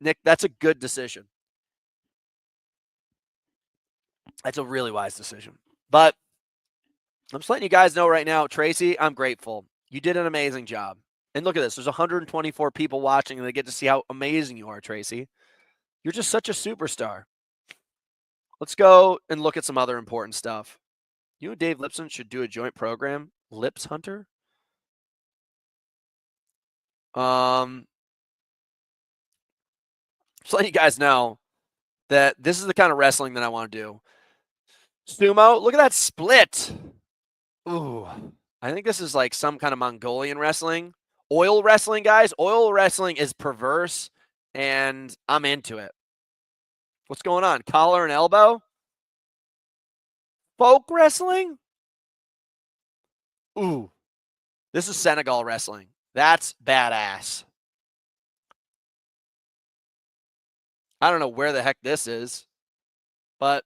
Nick, that's a good decision. That's a really wise decision. But I'm just letting you guys know right now, Tracy, I'm grateful. You did an amazing job. And look at this. There's 124 people watching, and they get to see how amazing you are, Tracy. You're just such a superstar. Let's go and look at some other important stuff. You and Dave Lipson should do a joint program. Lips Hunter? Just letting you guys know, that this is the kind of wrestling that I want to do. Sumo, look at that split. Ooh, I think this is like some kind of Mongolian wrestling. Oil wrestling, guys. Oil wrestling is perverse, and I'm into it. What's going on? Collar and elbow? Folk wrestling? Ooh, this is Senegal wrestling. That's badass. I don't know where the heck this is, but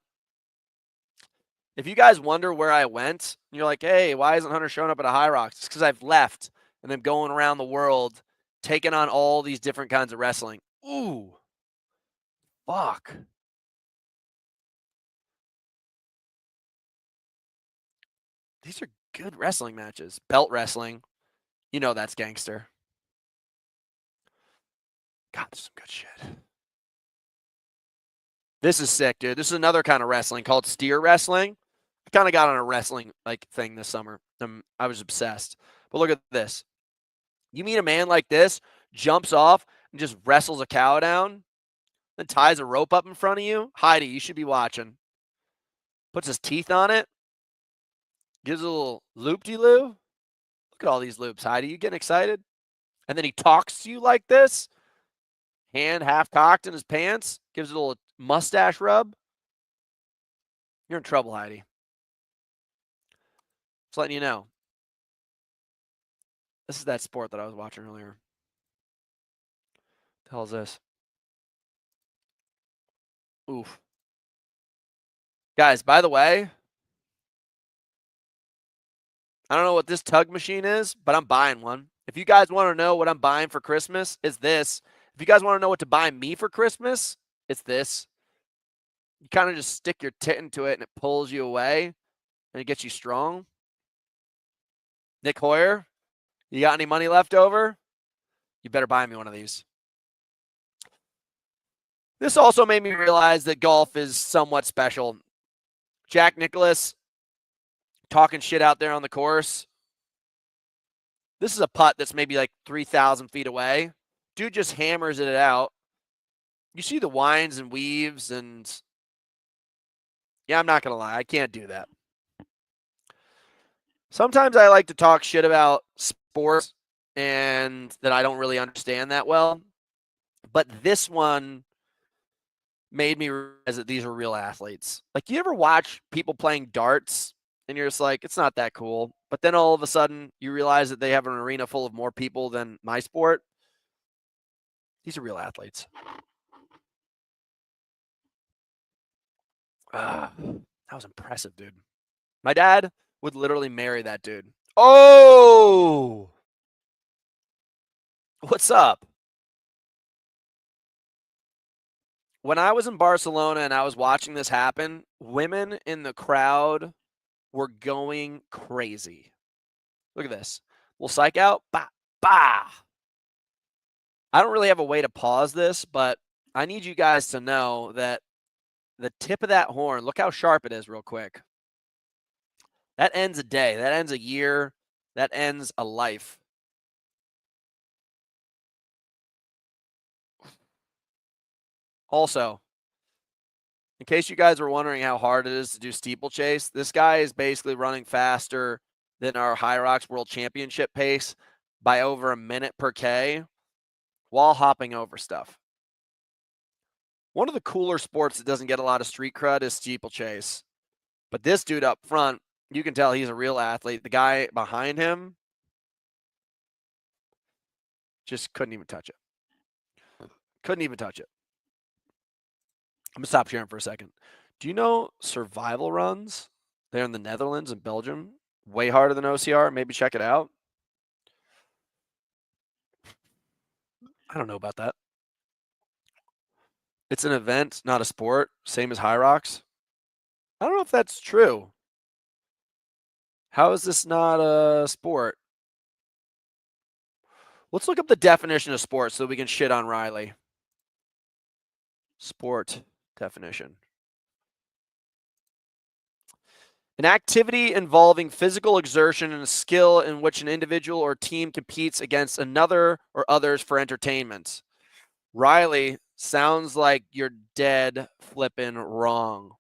if you guys wonder where I went, and you're like, hey, why isn't Hunter showing up at a HYROX? It's because I've left and I'm going around the world taking on all these different kinds of wrestling. Ooh, fuck. These are good wrestling matches. Belt wrestling. You know that's gangster. God, this is some good shit. This is sick, dude. This is another kind of wrestling called steer wrestling. I kind of got on a wrestling like thing this summer. I was obsessed. But look at this. You meet a man like this, jumps off and just wrestles a cow down, then ties a rope up in front of you. Heidi, you should be watching. Puts his teeth on it. Gives a little loop-de-loo. Look at all these loops, Heidi. You getting excited? And then he talks to you like this. Hand half cocked in his pants. Gives it a little mustache rub. You're in trouble, Heidi. Just letting you know. This is that sport that I was watching earlier. The hell is this? Oof. Guys, by the way, I don't know what this tug machine is, but I'm buying one. If you guys want to know what I'm buying for Christmas, it's this. If you guys want to know what to buy me for Christmas, it's this. You kind of just stick your tit into it and it pulls you away and it gets you strong. Nick Hoyer, you got any money left over? You better buy me one of these. This also made me realize that golf is somewhat special. Jack Nicklaus talking shit out there on the course. This is a putt that's maybe like 3,000 feet away. Dude just hammers it out. You see the winds and weaves and yeah, I'm not going to lie. I can't do that. Sometimes I like to talk shit about sports and that I don't really understand that well. But this one made me realize that these are real athletes. Like, you ever watch people playing darts and you're just like, it's not that cool. But then all of a sudden you realize that they have an arena full of more people than my sport. These are real athletes. That was impressive, dude. My dad would literally marry that dude. Oh! What's up? When I was in Barcelona and I was watching this happen, women in the crowd were going crazy. Look at this. We'll psych out. Bah, bah. I don't really have a way to pause this, but I need you guys to know that the tip of that horn, look how sharp it is real quick. That ends a day. That ends a year. That ends a life. Also, in case you guys were wondering how hard it is to do steeplechase, this guy is basically running faster than our HYROX World Championship pace by over a minute per K while hopping over stuff. One of the cooler sports that doesn't get a lot of street crud is steeplechase. But this dude up front, you can tell he's a real athlete. The guy behind him just couldn't even touch it. Couldn't even touch it. I'm going to stop sharing for a second. Do you know survival runs there in the Netherlands and Belgium? Way harder than OCR. Maybe check it out. I don't know about that. It's an event, not a sport. Same as HYROX. I don't know if that's true. How is this not a sport? Let's look up the definition of sport so we can shit on Riley. Sport definition. An activity involving physical exertion and skill in which an individual or team competes against another or others for entertainment. Riley Sounds like you're dead flipping wrong.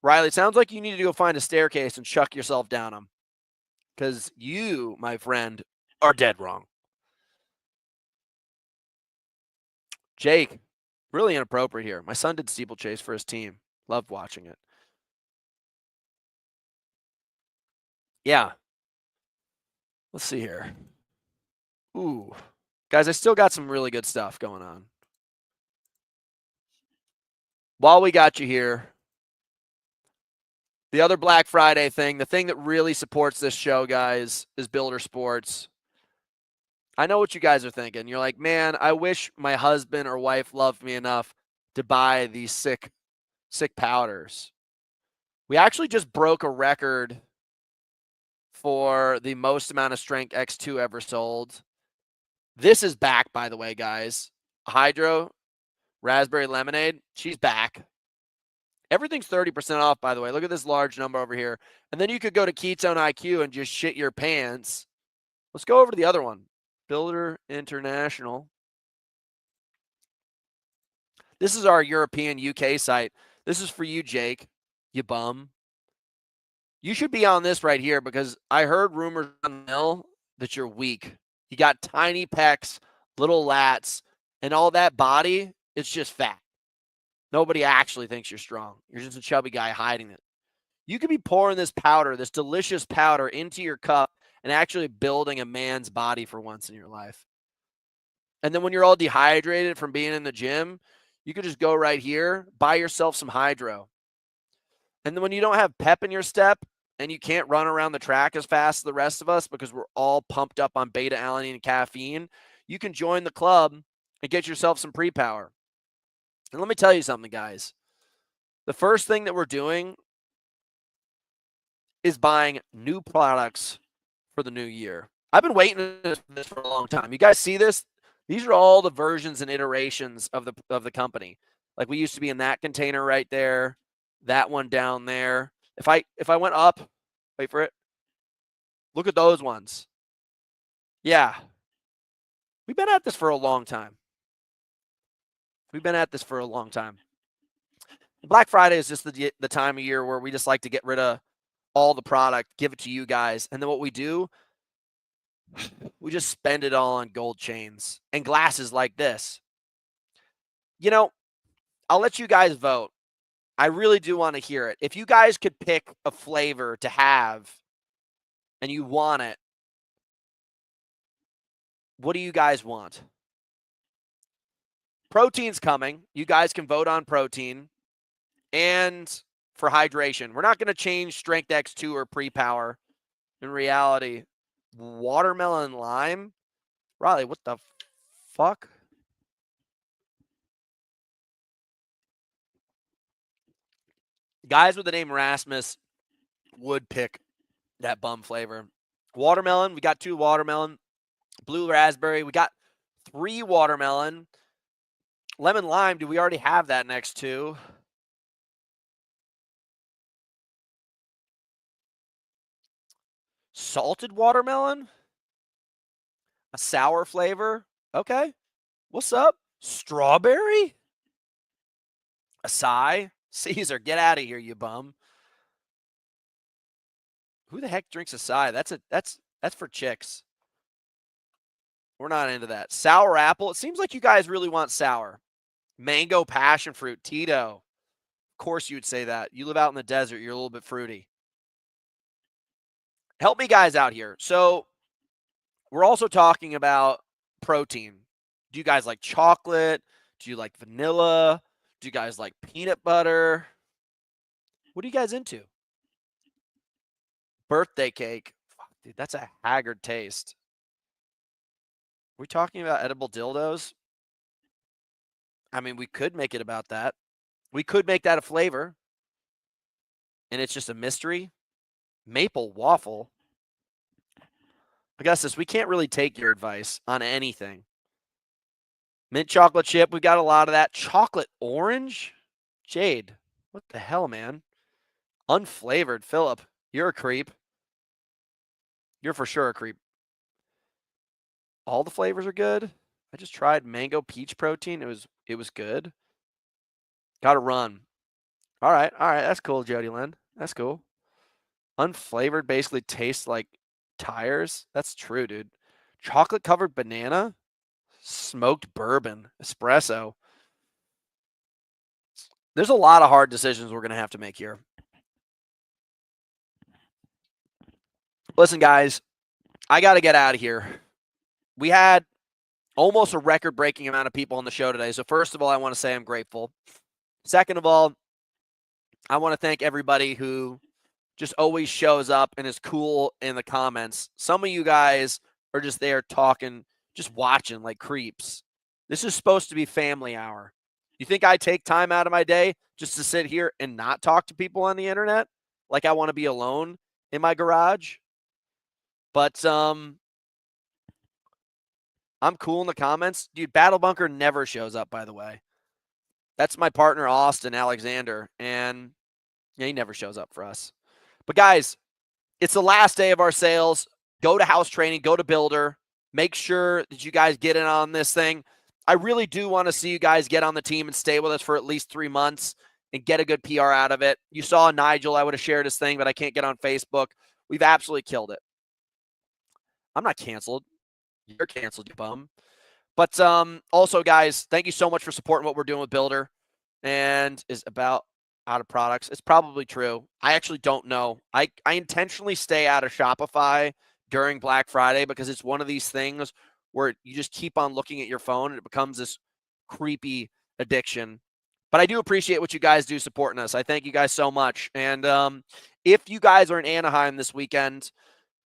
Riley, sounds like you need to go find a staircase and chuck yourself down them. Because you, my friend, are dead wrong. Jake, really inappropriate here. My son did steeplechase for his team. Loved watching it. Yeah. Let's see here. Ooh. Guys, I still got some really good stuff going on. While we got you here, the other Black Friday thing, the thing that really supports this show, guys, is Builder Sports. I know what you guys are thinking. You're like, man, I wish my husband or wife loved me enough to buy these sick powders. We actually just broke a record for the most amount of Strength X2 ever sold. This is back, by the way, guys. Hydro Raspberry Lemonade, she's back. Everything's 30% off, by the way. Look at this large number over here. And then you could go to Ketone IQ and just shit your pants. Let's go over to the other one. Builder International. This is our European UK site. This is for you, Jake, you bum. You should be on this right here because I heard rumors on the mill that you're weak. You got tiny pecs, little lats, and all that body, it's just fat. Nobody actually thinks you're strong. You're just a chubby guy hiding it. You could be pouring this powder, this delicious powder, into your cup and actually building a man's body for once in your life. And then when you're all dehydrated from being in the gym, you could just go right here, buy yourself some hydro. And then when you don't have pep in your step and you can't run around the track as fast as the rest of us because we're all pumped up on beta-alanine and caffeine, you can join the club and get yourself some pre-power. And let me tell you something, guys. The first thing that we're doing is buying new products for the new year. I've been waiting for this for a long time. You guys see this? These are all the versions and iterations of the company. Like we used to be in that container right there, that one down there. If I went up, wait for it. Look at those ones. Yeah. We've been at this for a long time. Black Friday is just the time of year where we just like to get rid of all the product, give it to you guys. And then what we do, we just spend it all on gold chains and glasses like this. You know, I'll let you guys vote. I really do want to hear it. If you guys could pick a flavor to have and you want it, what do you guys want? Protein's coming. You guys can vote on protein. And for hydration, we're not going to change Strength X2 or pre-power. In reality, watermelon lime? Riley, what the fuck? Guys with the name Rasmus would pick that bum flavor. Watermelon, we got 2 watermelon. Blue raspberry, we got 3 watermelon. Lemon lime, do we already have that next to? Salted watermelon? A sour flavor? Okay. What's up? Strawberry? Acai? Caesar, get out of here, you bum. Who the heck drinks acai? That's for chicks. We're not into that. Sour apple. It seems like you guys really want sour. Mango passion fruit. Tito. Of course you'd say that. You live out in the desert. You're a little bit fruity. Help me guys out here. So we're also talking about protein. Do you guys like chocolate? Do you like vanilla? Do you guys like peanut butter? What are you guys into? Birthday cake. Fuck, dude, that's a haggard taste. Are we talking about edible dildos? I mean, we could make it about that. We could make that a flavor. And it's just a mystery. Maple waffle. Augustus, we can't really take your advice on anything. Mint chocolate chip, we got a lot of that. Chocolate orange? Jade, what the hell, man? Unflavored, Philip, you're a creep. You're for sure a creep. All the flavors are good? I just tried mango peach protein. It was good. Got to run. All right. That's cool, Jody Lynn. That's cool. Unflavored basically tastes like tires. That's true, dude. Chocolate covered banana, smoked bourbon, espresso. There's a lot of hard decisions we're going to have to make here. Listen, guys, I got to get out of here. We had almost a record-breaking amount of people on the show today. So first of all, I want to say I'm grateful. Second of all, I want to thank everybody who just always shows up and is cool in the comments. Some of you guys are just there talking, just watching like creeps. This is supposed to be family hour. You think I take time out of my day just to sit here and not talk to people on the internet? Like I want to be alone in my garage? But I'm cool in the comments. Dude, Battle Bunker never shows up, by the way. That's my partner, Austin Alexander, and yeah, he never shows up for us. But guys, it's the last day of our sales. Go to house training, go to Builder. Make sure that you guys get in on this thing. I really do want to see you guys get on the team and stay with us for at least 3 months and get a good PR out of it. You saw Nigel. I would have shared his thing, but I can't get on Facebook. We've absolutely killed it. I'm not canceled. You're canceled, you bum. But also, guys, thank you so much for supporting what we're doing with Builder. And is about out of products. It's probably true. I actually don't know. I intentionally stay out of Shopify during Black Friday because it's one of these things where you just keep on looking at your phone and it becomes this creepy addiction. But I do appreciate what you guys do supporting us. I thank you guys so much. And if you guys are in Anaheim this weekend,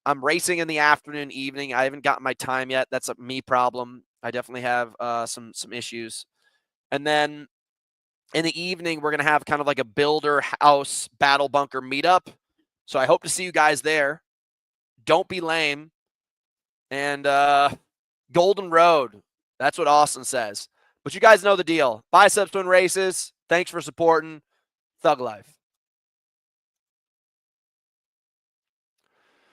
I'm racing in the afternoon, evening. I haven't gotten my time yet. That's a me problem. I definitely have some issues. And then in the evening, we're going to have kind of like a Builder House Battle Bunker meetup. So I hope to see you guys there. Don't be lame. And Golden Road. That's what Austin says. But you guys know the deal. Biceps Twin Races. Thanks for supporting Thug Life.